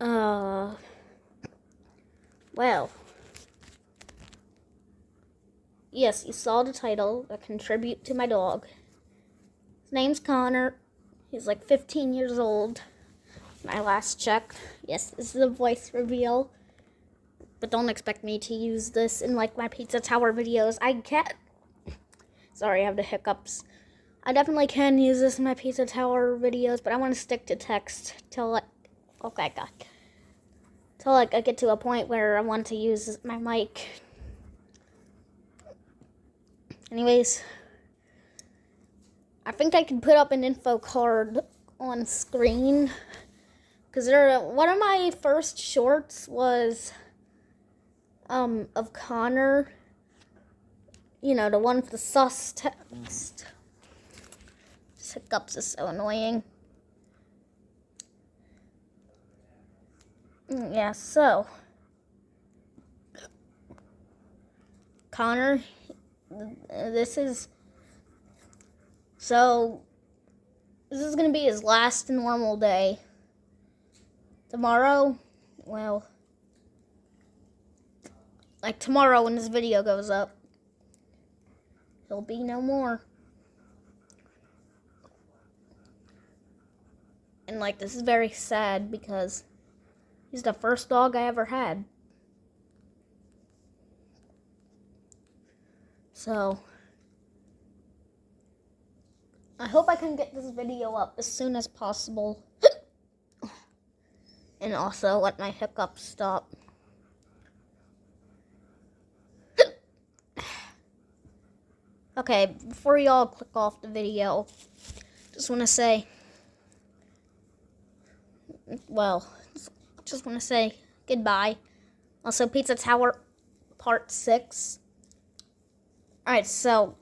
Uh, well, yes, you saw the title, A Contribute to My Dog. His name's Connor. He's like 15 years old. When I last checked. Yes, this is a voice reveal. But don't expect me to use this in like my Pizza Tower videos. I can't. Sorry, I have the hiccups. I definitely can use this in my Pizza Tower videos, but I want to stick to text till like, okay, God. Till like I get to a point where I want to use my mic. Anyways, I think I can put up an info card on screen. Because one of my first shorts was of Connor. You know, the one with the sus text. Hiccups is so annoying. Yeah, so Connor, this is gonna be his last normal day. Tomorrow, well, like tomorrow when this video goes up, he'll be no more. And like, this is very sad because he's the first dog I ever had. So, I hope I can get this video up as soon as possible. And also let my hiccups stop. Okay, before y'all click off the video, just want to say, just want to say goodbye. Also, Pizza Tower Part 6. Alright, so,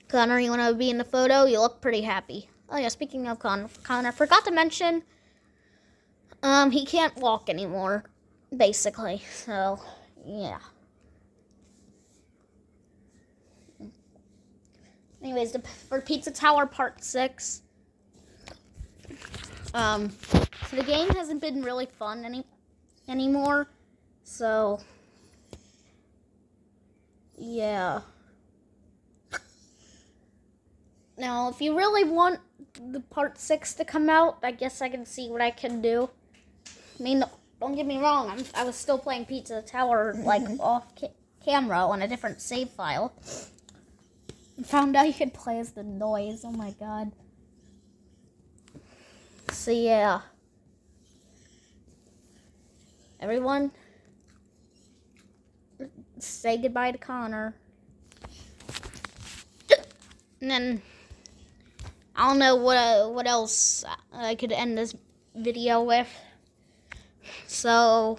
Connor, you want to be in the photo? You look pretty happy. Oh yeah, speaking of Connor, forgot to mention, he can't walk anymore, basically. So, yeah. Anyways, for Pizza Tower Part 6, so the game hasn't been really fun anymore, so, yeah. Now, if you really want the Part 6 to come out, I guess I can see what I can do. I mean, don't get me wrong, I was still playing Pizza Tower, like, off camera on a different save file. Found out you could play as the noise. Oh my God. So yeah. Everyone, say goodbye to Connor. And then, I don't know what else I could end this video with. So,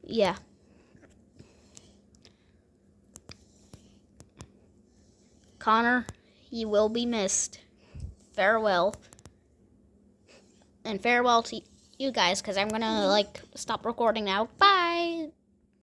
yeah. Connor, you will be missed. Farewell. And farewell to you guys, because I'm gonna, stop recording now. Bye!